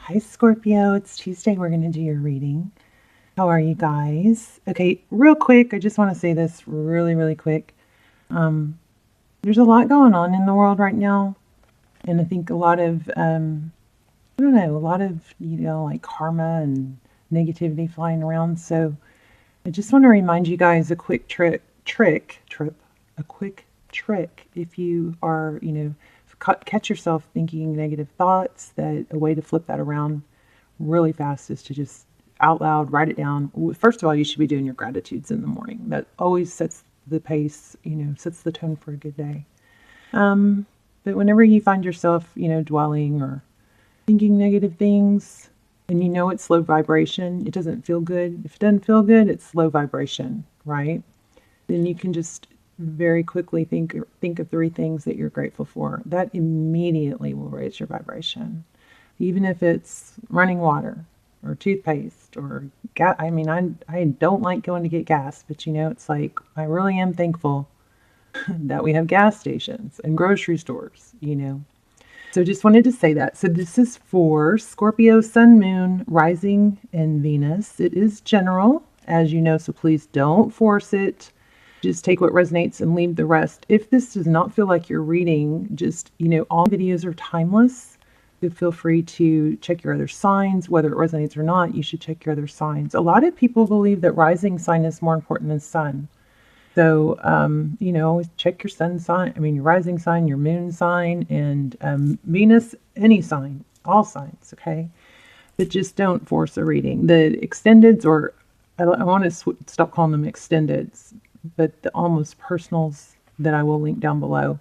Hi, Scorpio. It's Tuesday. We're going to do your reading. How are you guys? Okay, real quick, I just want to say this really quick. There's a lot going on in the world right now, and I think a lot of, I don't know, a lot of, like karma and negativity flying around. So I just want to remind you guys a quick a quick trick if you are, catch yourself thinking negative thoughts, that a way to flip that around really fast is to just out loud write it down. First of all, you should be doing your gratitudes in the morning. That always sets the pace, sets the tone for a good day. But whenever you find yourself, dwelling or thinking negative things, and it's low vibration, it doesn't feel good. If it doesn't feel good, it's low vibration, right? Then you can just very quickly think of 3 things that you're grateful for. That immediately will raise your vibration. Even if it's running water or toothpaste or gas. I mean, I don't like going to get gas, but it's like, I really am thankful that we have gas stations and grocery stores, So just wanted to say that. So this is for Scorpio, Sun, Moon, Rising, and Venus. It is general, as you know, so please don't force it. Just take what resonates and leave the rest. If this does not feel like you're reading, just, all videos are timeless. So feel free to check your other signs, whether it resonates or not. You should check your other signs. A lot of people believe that rising sign is more important than sun. So, always check your sun sign, your rising sign, your moon sign, and Venus, any sign, all signs, okay? But just don't force a reading. The extendeds, or I want to stop calling them extendeds, but the almost personals that I will link down below,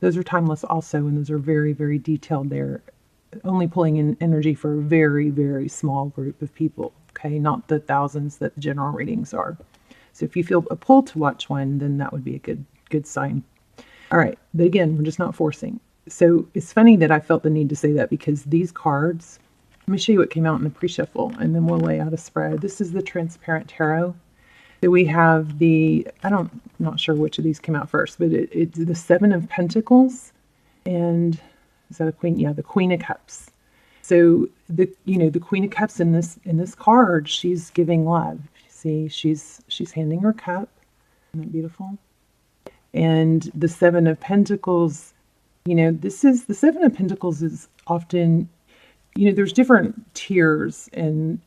those are timeless also, and those are very detailed. They're only pulling in energy for a very small group of people, okay? Not the thousands that the general readings are. So if you feel a pull to watch one, then that would be a good sign. All right, but again, we're just not forcing. So it's funny that I felt the need to say that, because these cards, let me show you what came out in the pre-shuffle, and then we'll lay out a spread. This is the transparent tarot. So we have I'm not sure which of these came out first, but it's the 7 of Pentacles, and is that a Queen? Yeah, the Queen of Cups. So the Queen of Cups in this card, she's giving love. See, she's handing her cup. Isn't that beautiful? And the 7 of Pentacles, this is the 7 of Pentacles is often, there's different tiers and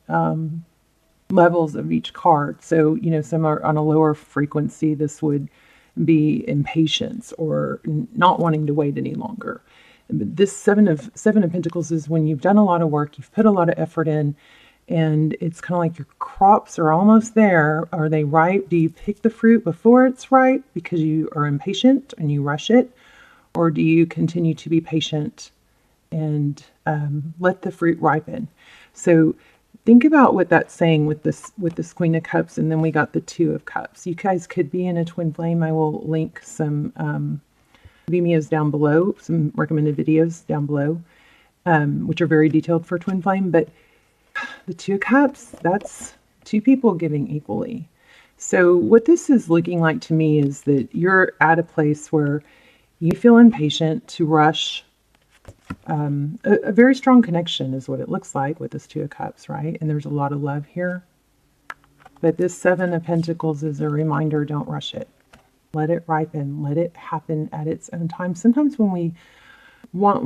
levels of each card. So, some are on a lower frequency. This would be impatience or not wanting to wait any longer. But this 7 of Pentacles is when you've done a lot of work, you've put a lot of effort in, and it's kind of like your crops are almost there. Are they ripe? Do you pick the fruit before it's ripe because you are impatient and you rush it? Or do you continue to be patient and let the fruit ripen? So think about what that's saying with this Queen of Cups, and then we got the 2 of Cups. You guys could be in a twin flame. I will link some Vimeos down below, some recommended videos down below, which are very detailed for twin flame. But the 2 of Cups, that's 2 people giving equally. So what this is looking like to me is that you're at a place where you feel impatient to rush. A very strong connection is what it looks like with this 2 of Cups, right? And there's a lot of love here. But this 7 of Pentacles is a reminder, don't rush it. Let it ripen. Let it happen at its own time. Sometimes when we want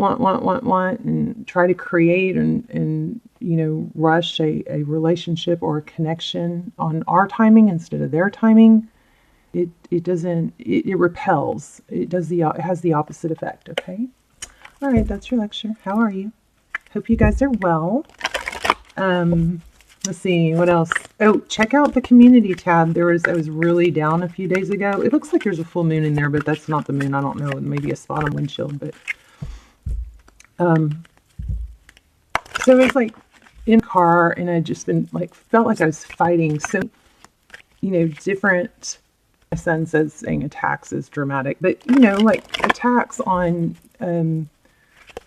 and try to create and rush a relationship or a connection on our timing instead of their timing, it repels. It has the opposite effect. Okay. All right, that's your lecture. How are you? Hope you guys are well. Let's see, what else? Oh, check out the community tab. I was really down a few days ago. It looks like there's a full moon in there, but that's not the moon. I don't know. Maybe a spot on windshield, but so it's like in car, and I just been felt like I was fighting. So, different. My son says saying attacks is dramatic, but attacks on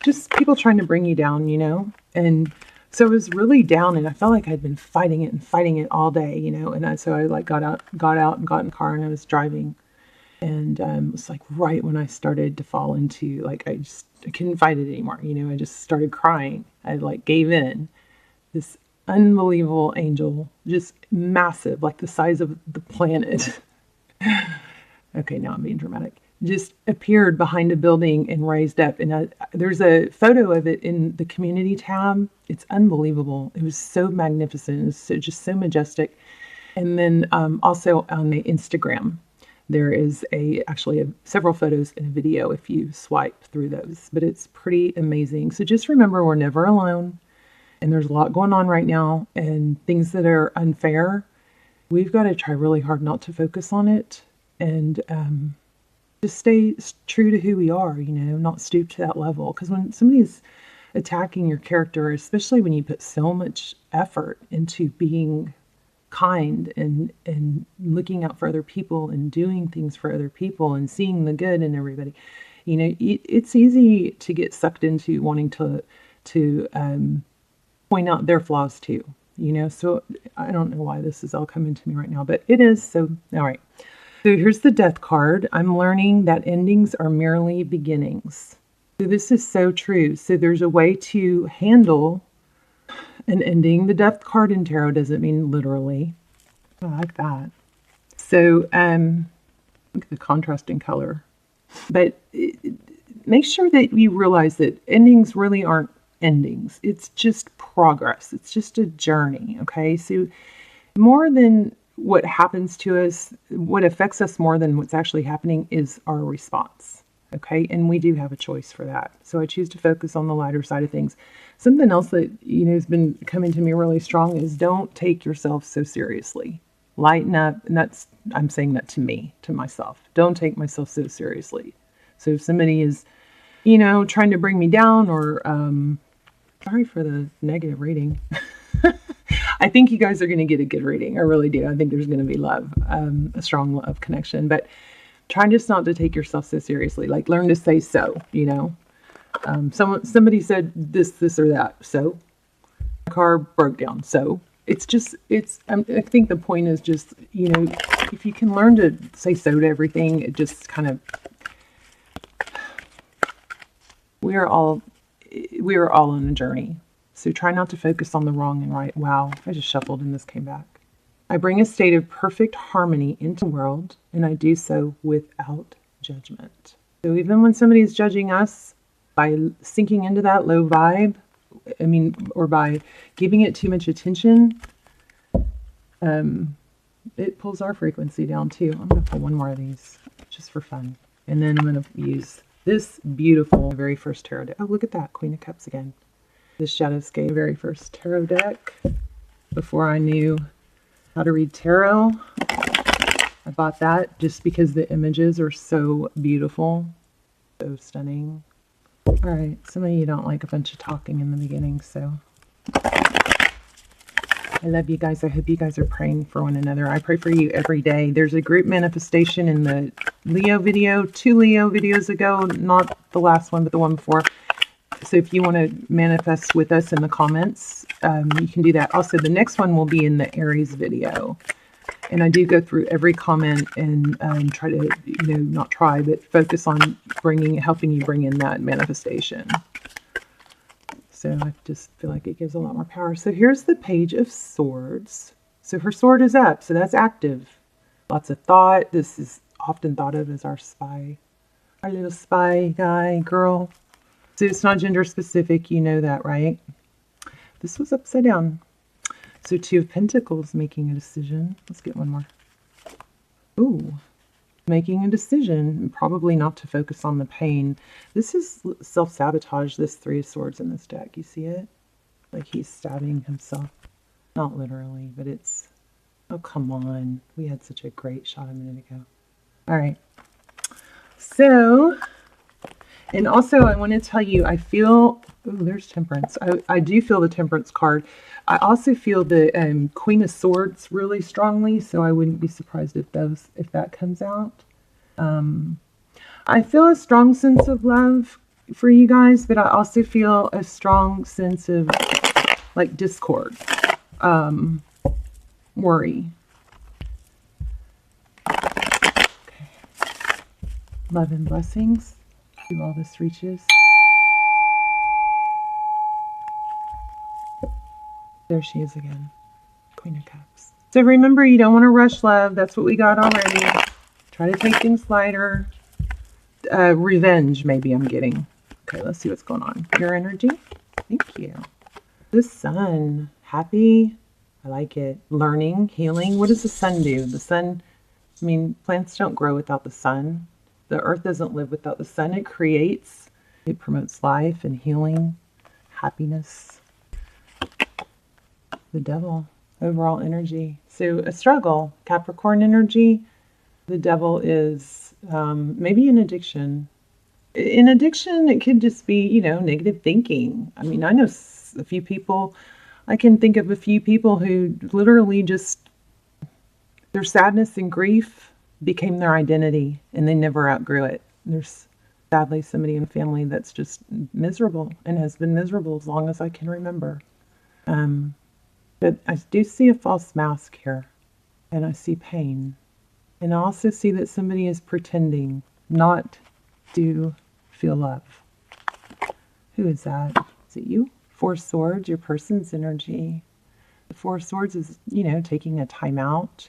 just people trying to bring you down, and so I was really down, and I felt like I'd been fighting it all day, and so I got out and got in the car, and I was driving, and it was right when I started to fall into I just I couldn't fight it anymore. You know, I just started crying. I like gave in. This unbelievable angel, just massive, like the size of the planet. Okay, now I'm being dramatic. Just appeared behind a building and raised up. And there's a photo of it in the community tab. It's unbelievable. It was so magnificent. It was just so majestic. And then also on the Instagram, there is actually several photos and a video if you swipe through those. But it's pretty amazing. So just remember, we're never alone. And there's a lot going on right now. And things that are unfair, we've got to try really hard not to focus on it. And just stay true to who we are, you know, not stoop to that level. Because when somebody's attacking your character, especially when you put so much effort into being kind and looking out for other people and doing things for other people and seeing the good in everybody, you know, it's easy to get sucked into wanting to point out their flaws too, you know. So I don't know why this is all coming to me right now, but it is. So all right. So here's the death card. I'm learning that endings are merely beginnings. So this is so true. So there's a way to handle an ending. The death card in tarot doesn't mean literally. I like that. So look at the contrasting color. But make sure that you realize that endings really aren't endings. It's just progress. It's just a journey. Okay. So more than what happens to us, what affects us more than what's actually happening is our response. Okay. And we do have a choice for that. So I choose to focus on the lighter side of things. Something else that, you know, has been coming to me really strong is don't take yourself so seriously. Lighten up. And I'm saying that to me, to myself. Don't take myself so seriously. So if somebody is, you know, trying to bring me down or, sorry for the negative reading. I think you guys are going to get a good reading. I really do. I think there's going to be love, a strong love connection. But try just not to take yourself so seriously. Like learn to say so, you know. Somebody said this or that. So my car broke down. So I think the point is just, you know, if you can learn to say so to everything, it just kind of, we are all on a journey. So try not to focus on the wrong and right. Wow, I just shuffled and this came back. I bring a state of perfect harmony into the world, and I do so without judgment. So even when somebody is judging us, by sinking into that low vibe, or by giving it too much attention, it pulls our frequency down too. I'm going to pull one more of these just for fun. And then I'm going to use this beautiful very first tarot deck. Oh, look at that. Queen of Cups again. This Shadowscape very first tarot deck. Before I knew how to read tarot, I bought that just because the images are so beautiful. So stunning. All right. Some of you don't like a bunch of talking in the beginning, so I love you guys. I hope you guys are praying for one another. I pray for you every day. There's a group manifestation in the Leo video, 2 Leo videos ago, not the last one, but the one before. So if you want to manifest with us in the comments, you can do that. Also, the next one will be in the Aries video. And I do go through every comment and try to, you know, not try, but focus on helping you bring in that manifestation. So I just feel like it gives a lot more power. So here's the Page of Swords. So her sword is up. So that's active. Lots of thought. This is often thought of as our spy. Our little spy guy, girl. So it's not gender specific. You know that, right? This was upside down. So 2 of Pentacles, making a decision. Let's get one more. Ooh. Making a decision, probably not to focus on the pain. This is self-sabotage, this 3 of Swords in this deck. You see it? Like he's stabbing himself. Not literally, but it's... Oh, come on. We had such a great shot a minute ago. All right. So, and also I want to tell you, I feel... Oh, there's Temperance. I do feel the Temperance card. I also feel the Queen of Swords really strongly, so I wouldn't be surprised if that comes out. I feel a strong sense of love for you guys, but I also feel a strong sense of like discord, worry. Okay. Love and blessings. Do all this reaches. There she is again. Queen of Cups. So remember, you don't want to rush love. That's what we got already. Try to take things lighter. Revenge, maybe I'm getting. Okay, let's see what's going on. Your energy. Thank you. The sun. Happy. I like it. Learning, healing. What does the sun do? The sun, I mean, plants don't grow without the sun. The earth doesn't live without the sun. It creates. It promotes life and healing, happiness. The devil. Overall energy. So a struggle. Capricorn energy. The devil is maybe an addiction. In addiction, it could just be, you know, negative thinking. I mean, I know a few people, I can think of a few people who literally just, their sadness and grief became their identity and they never outgrew it. There's sadly somebody in the family that's just miserable and has been miserable as long as I can remember. But I do see a false mask here and I see pain. And I also see that somebody is pretending not to feel love. Who is that? Is it you? Four Swords, your person's energy. The Four Swords is, you know, taking a time out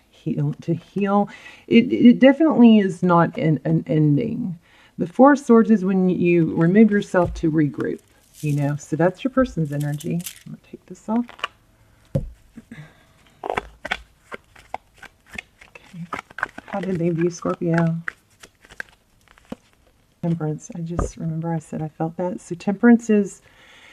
to heal. It definitely is not an ending. The Four Swords is when you remove yourself to regroup, you know. So that's your person's energy. I'm going to take this off. Okay. How did they view Scorpio? Temperance. I just remember I said I felt that. So temperance is,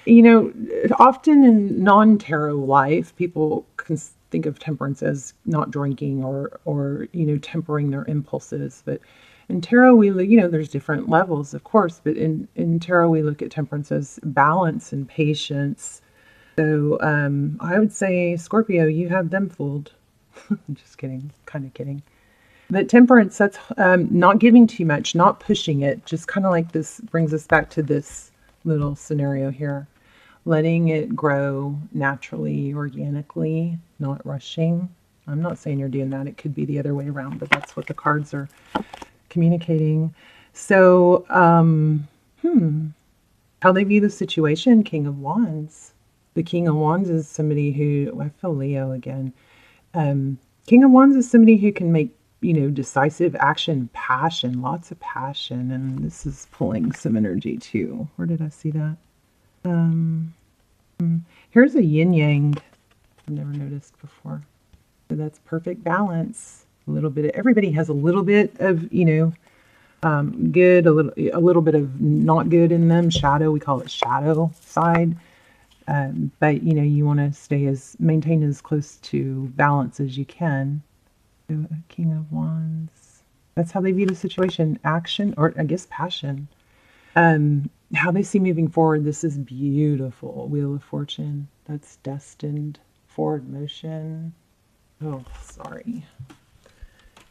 you know, often in non-tarot life, people can think of temperance as not drinking or you know, tempering their impulses. But in tarot, we, you know, there's different levels, of course. But in tarot, we look at temperance as balance and patience. So I would say, Scorpio, you have them fooled. Just kidding. Kind of kidding. But temperance, that's not giving too much, not pushing it. Just kind of like this brings us back to this little scenario here. Letting it grow naturally, organically, not rushing. I'm not saying you're doing that. It could be the other way around, but that's what the cards are communicating. So, how they view the situation, King of Wands. The King of Wands is somebody who, I feel Leo again. King of Wands is somebody who can make, you know, decisive action, passion, lots of passion. And this is pulling some energy too. Where did I see that? Here's a yin yang I've never noticed before. So that's perfect balance. A little bit of, everybody has a little bit of, you know, good, a little bit of not good in them. Shadow, we call it shadow side. But you know, you want to maintain as close to balance as you can. So a King of Wands. That's how they view the situation. Action, or I guess passion. How they see moving forward. This is beautiful. Wheel of Fortune. That's destined. Forward motion. Oh, sorry.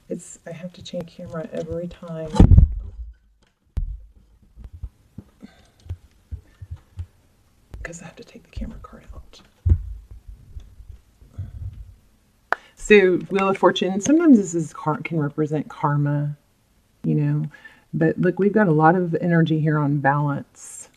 I have to change camera every time. Because I have to take the camera card out. So Wheel of Fortune, sometimes this can represent karma, you know. But look, we've got a lot of energy here on balance.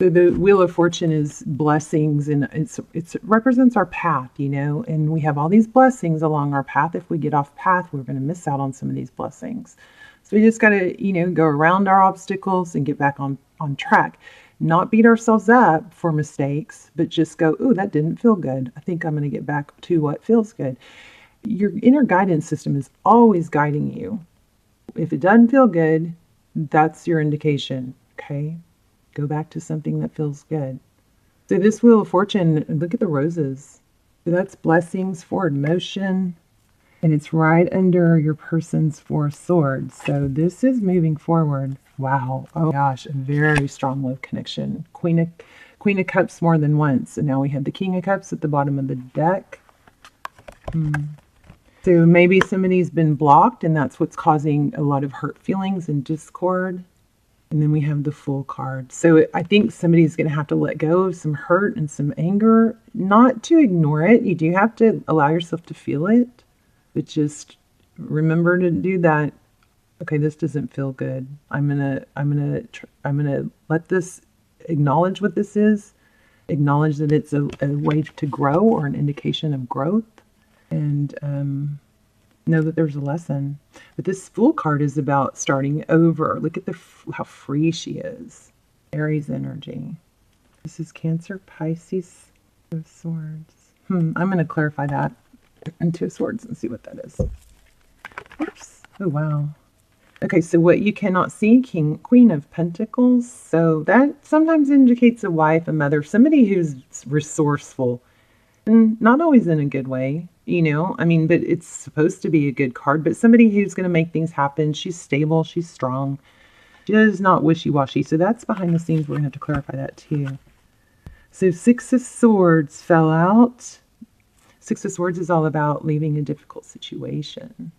So the Wheel of Fortune is blessings, and it represents our path, you know. And we have all these blessings along our path. If we get off path, we're going to miss out on some of these blessings. So we just got to, you know, go around our obstacles and get back on track. Not beat ourselves up for mistakes, but just go, ooh, that didn't feel good. I think I'm going to get back to what feels good. Your inner guidance system is always guiding you. If it doesn't feel good, that's your indication, okay? Go back to something that feels good. So this Wheel of Fortune, look at the roses. So that's blessings, forward motion, and it's right under your person's Four Swords. So this is moving forward. Wow. Oh gosh, a very strong love connection. Queen of Cups more than once. And now we have the King of Cups at the bottom of the deck. So maybe somebody's been blocked and that's what's causing a lot of hurt feelings and discord. And then we have the Fool card. So I think somebody's going to have to let go of some hurt and some anger. Not to ignore it. You do have to allow yourself to feel it. But just remember to do that. Okay, this doesn't feel good. I'm gonna let this, acknowledge what this is, Acknowledge that it's a way to grow or an indication of growth, and know that there's a lesson. But this Fool card is about starting over. Look at how free she is. Aries energy. This is Cancer, Pisces, Two of Swords. I'm going to clarify that in Two of Swords and see what that is. Oops. Oh, wow. Okay, so what you cannot see, Queen of Pentacles. So that sometimes indicates a wife, a mother, somebody who's resourceful. And not always in a good way, you know. I mean, but it's supposed to be a good card. But somebody who's going to make things happen. She's stable. She's strong. She is not wishy-washy. So that's behind the scenes. We're going to have to clarify that too. So Six of Swords fell out. Six of Swords is all about leaving a difficult situation.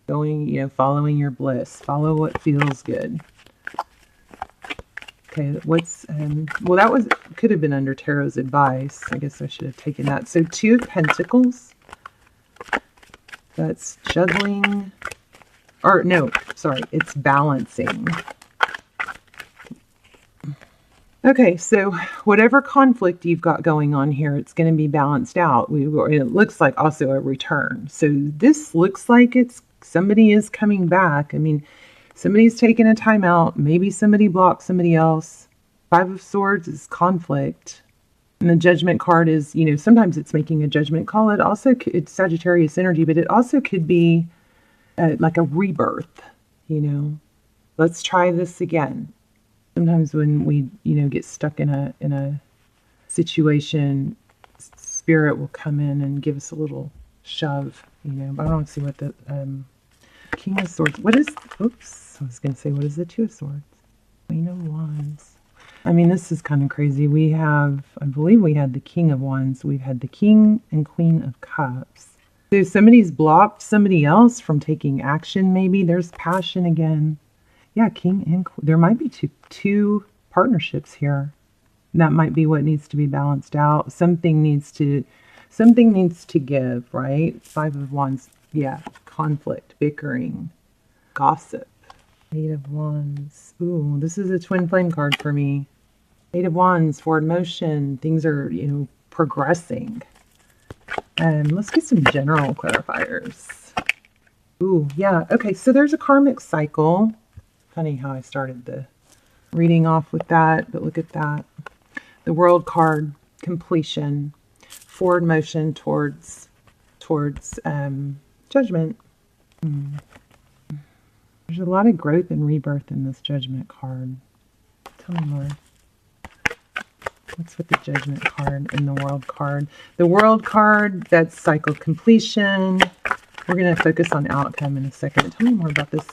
Going, you know, following your bliss. Follow what feels good. Okay, what's, well, that could have been under Tarot's advice. I guess I should have taken that. So Two of Pentacles. That's juggling. Or, no, sorry, it's balancing. Okay, so whatever conflict you've got going on here, it's going to be balanced out. It looks like also a return. So this looks like somebody is coming back. I mean, somebody's taking a time out. Maybe somebody blocked somebody else. Five of Swords is conflict. And the Judgment card is, you know, sometimes it's making a judgment call. It's Sagittarius energy, but it also could be like a rebirth, you know. Let's try this again. Sometimes when we, you know, get stuck in a situation, Spirit will come in and give us a little shove, you know. But I don't see what the King of Swords. Oops, I was going to say, what is the Two of Swords? Queen of Wands. I mean, this is kind of crazy. I believe we had the King of Wands. We've had the King and Queen of Cups. So somebody's blocked somebody else from taking action, maybe. There's passion again. Yeah, King and Queen. There might be two partnerships here. That might be what needs to be balanced out. Something needs to give, right? Five of Wands. Yeah, conflict, bickering, gossip. Eight of Wands. Ooh, this is a twin flame card for me. Eight of Wands, forward motion. Things are, you know, progressing. Let's get some general clarifiers. Ooh, yeah. Okay, so there's a karmic cycle. Funny how I started the reading off with that, but look at that. The World card, completion, forward motion towards judgment. There's a lot of growth and rebirth in this Judgment card. Tell me more. What's with the Judgment card and the World card? The World card, that's cycle completion. We're going to focus on outcome in a second. Tell me more about this.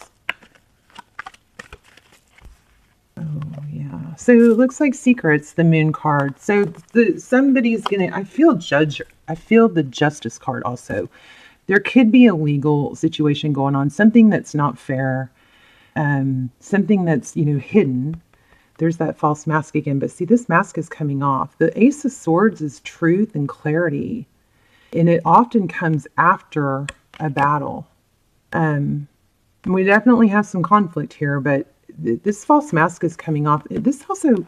Oh, yeah. So it looks like secrets, the Moon card. So somebody's going to, I feel the Justice card also. There could be a legal situation going on, something that's not fair, something that's, you know, hidden. There's that false mask again, but see, this mask is coming off. The Ace of Swords is truth and clarity, and it often comes after a battle. We definitely have some conflict here, but this false mask is coming off. This also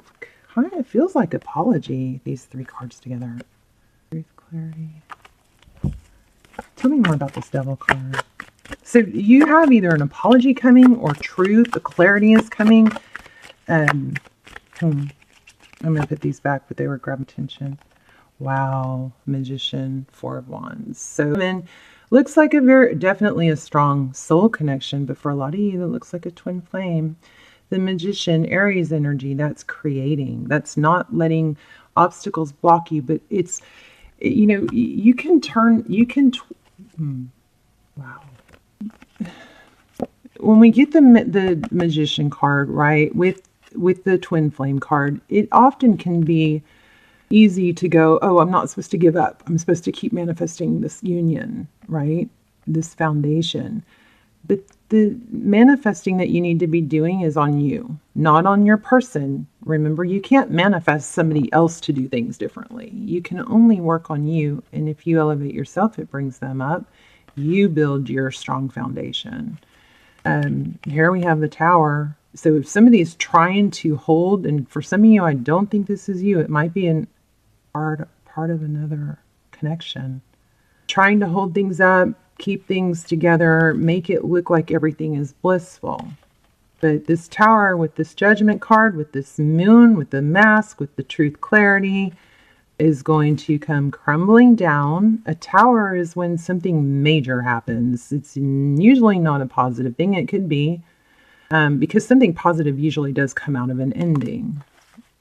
kind of feels like apology, these three cards together. Truth, clarity. Tell me more about this Devil card. So you have either an apology coming or truth. The clarity is coming. I'm going to put these back, but they were grab attention. Wow. Magician, Four of Wands. So looks like definitely a strong soul connection, but for a lot of you, that looks like a twin flame. The Magician, Aries energy, that's creating. That's not letting obstacles block you, but it's, you know, wow. When we get the Magician card, right, with the twin flame card, it often can be easy to go, oh, I'm not supposed to give up. I'm supposed to keep manifesting this union, right? This foundation. But the manifesting that you need to be doing is on you, not on your person. Remember, you can't manifest somebody else to do things differently. You can only work on you. And if you elevate yourself, it brings them up. You build your strong foundation. Here we have the Tower. So if somebody is trying to hold, and for some of you, I don't think this is you. It might be part of another connection. Trying to hold things up, keep things together, make it look like everything is blissful. But this Tower with this Judgment card, with this Moon, with the Mask, with the Truth Clarity, is going to come crumbling down. A Tower is when something major happens. It's usually not a positive thing. It could be, because something positive usually does come out of an ending.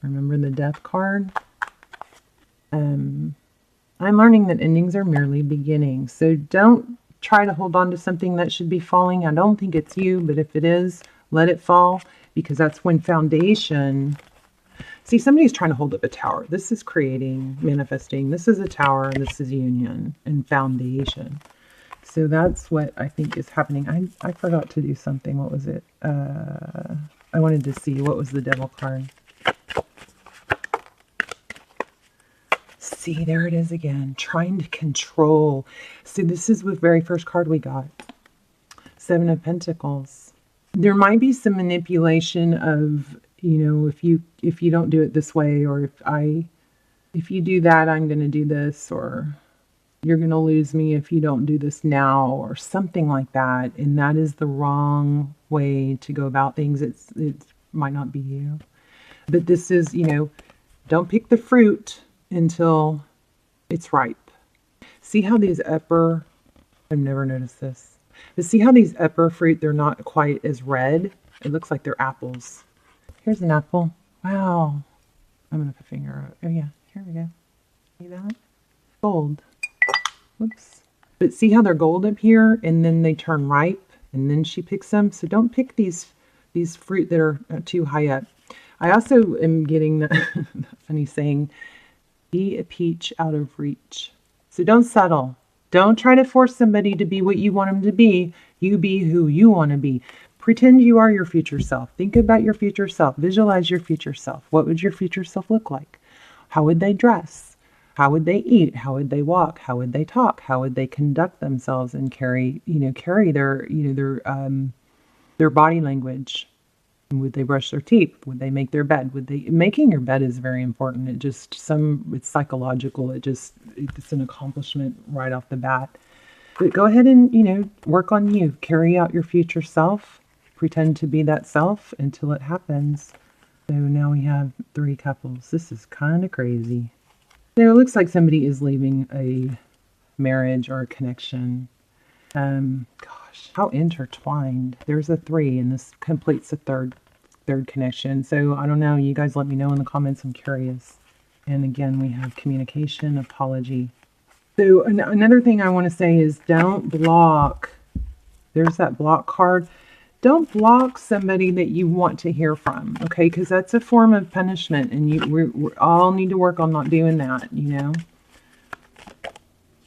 Remember the Death card? I'm learning that endings are merely beginnings. So don't try to hold on to something that should be falling. I don't think it's you, but if it is, let it fall, because that's when foundation. See, somebody's trying to hold up a tower. This is creating, manifesting. This is a tower, and this is union and foundation. So that's what I think is happening. I forgot to do something. What was it? I wanted to see what was the Devil card. See, there it is again. Trying to control. See, this is the very first card we got. Seven of Pentacles. There might be some manipulation of, if you don't do it this way, or if you do that, I'm going to do this, or you're going to lose me if you don't do this now, or something like that. And that is the wrong way to go about things. It might not be you, but this is, don't pick the fruit until it's ripe. See how these I've never noticed this. But see how these upper fruit, they're not quite as red. It looks like they're apples. Here's an apple. Wow. I'm going to put a finger out. Oh yeah, here we go. See that? Gold. Whoops. But see how they're gold up here, and then they turn ripe, and then she picks them. So don't pick these fruit that are too high up. I also am getting the funny saying, be a peach out of reach. So don't settle. Don't try to force somebody to be what you want them to be. You be who you want to be. Pretend you are your future self. Think about your future self. Visualize your future self. What would your future self look like? How would they dress? How would they eat? How would they walk? How would they talk? How would they conduct themselves and carry their body language? Would they brush their teeth? Would they make their bed? Making your bed is very important. It's psychological. It's an accomplishment right off the bat. But go ahead and, work on you. Carry out your future self. Pretend to be that self until it happens. So now we have 3 couples. This is kind of crazy. So it looks like somebody is leaving a marriage or a connection. Gosh, how intertwined. There's a 3, and this completes the third connection. So I don't know. You guys let me know in the comments. I'm curious. And again, we have communication, apology. So another thing I want to say is don't block. There's that block card. Don't block somebody that you want to hear from, okay? Because that's a form of punishment, and we all need to work on not doing that,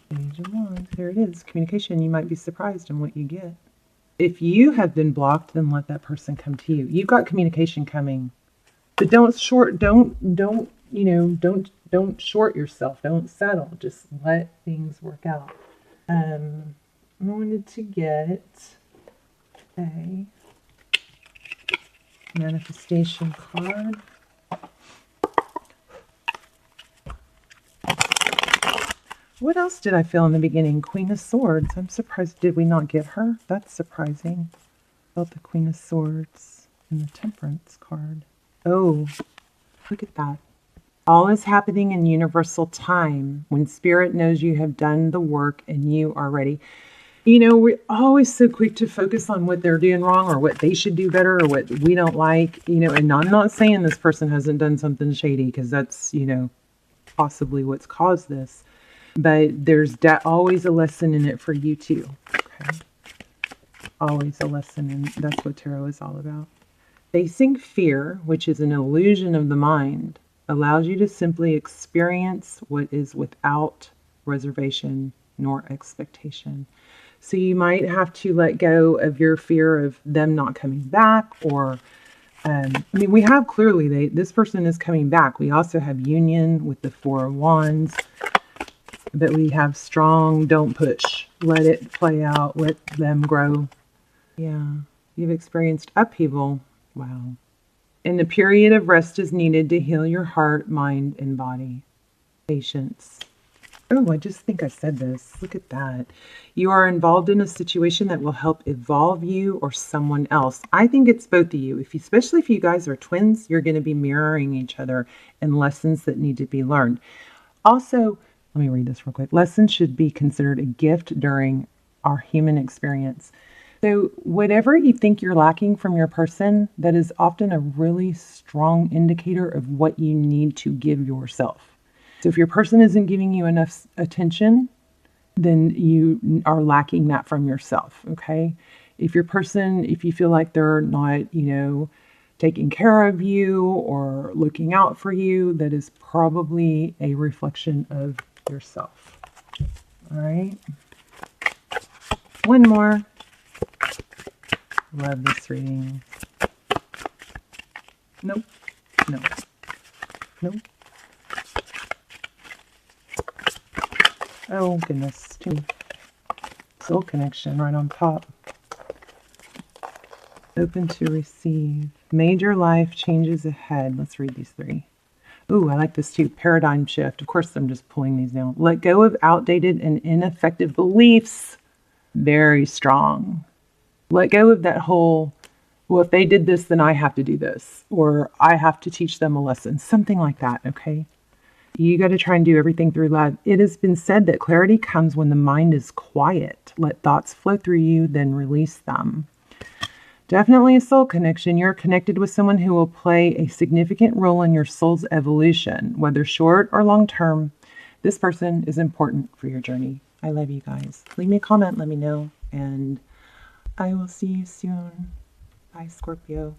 Page of Wands. There it is. Communication. You might be surprised in what you get. If you have been blocked, then let that person come to you. You've got communication coming, but don't short yourself. Don't settle. Just let things work out. I wanted to get a manifestation card. What else did I feel in the beginning? Queen of Swords. I'm surprised. Did we not get her? That's surprising. Felt the Queen of Swords and the Temperance card. Oh, look at that. All is happening in universal time when Spirit knows you have done the work and you are ready. We're always so quick to focus on what they're doing wrong or what they should do better or what we don't like, and I'm not saying this person hasn't done something shady, because that's, possibly what's caused this. But there's always a lesson in it for you too. Okay? Always a lesson, and that's what tarot is all about. Facing fear, which is an illusion of the mind, allows you to simply experience what is without reservation nor expectation. So you might have to let go of your fear of them not coming back, or we have clearly this person is coming back. We also have union with the 4 of Wands. But we have strong, don't push. Let it play out. Let them grow. Yeah. You've experienced upheaval. Wow. And a period of rest is needed to heal your heart, mind, and body. Patience. Oh, I just think I said this. Look at that. You are involved in a situation that will help evolve you or someone else. I think it's both of you. Especially if you guys are twins, you're going to be mirroring each other in lessons that need to be learned. Also, let me read this real quick. Lessons should be considered a gift during our human experience. So whatever you think you're lacking from your person, that is often a really strong indicator of what you need to give yourself. So if your person isn't giving you enough attention, then you are lacking that from yourself, okay? If you feel like they're not, taking care of you or looking out for you, that is probably a reflection of yourself. All right. One more. Love this reading. Nope. No. Nope. Oh, goodness. Soul connection right on top. Open to receive. Major life changes ahead. Let's read these three. Ooh, I like this too. Paradigm shift. Of course, I'm just pulling these down. Let go of outdated and ineffective beliefs. Very strong. Let go of that whole, well, if they did this, then I have to do this. Or I have to teach them a lesson. Something like that, okay? You got to try and do everything through love. It has been said that clarity comes when the mind is quiet. Let thoughts flow through you, then release them. Definitely a soul connection. You're connected with someone who will play a significant role in your soul's evolution, whether short or long term. This person is important for your journey. I love you guys. Leave me a comment. Let me know. And I will see you soon. Bye, Scorpio.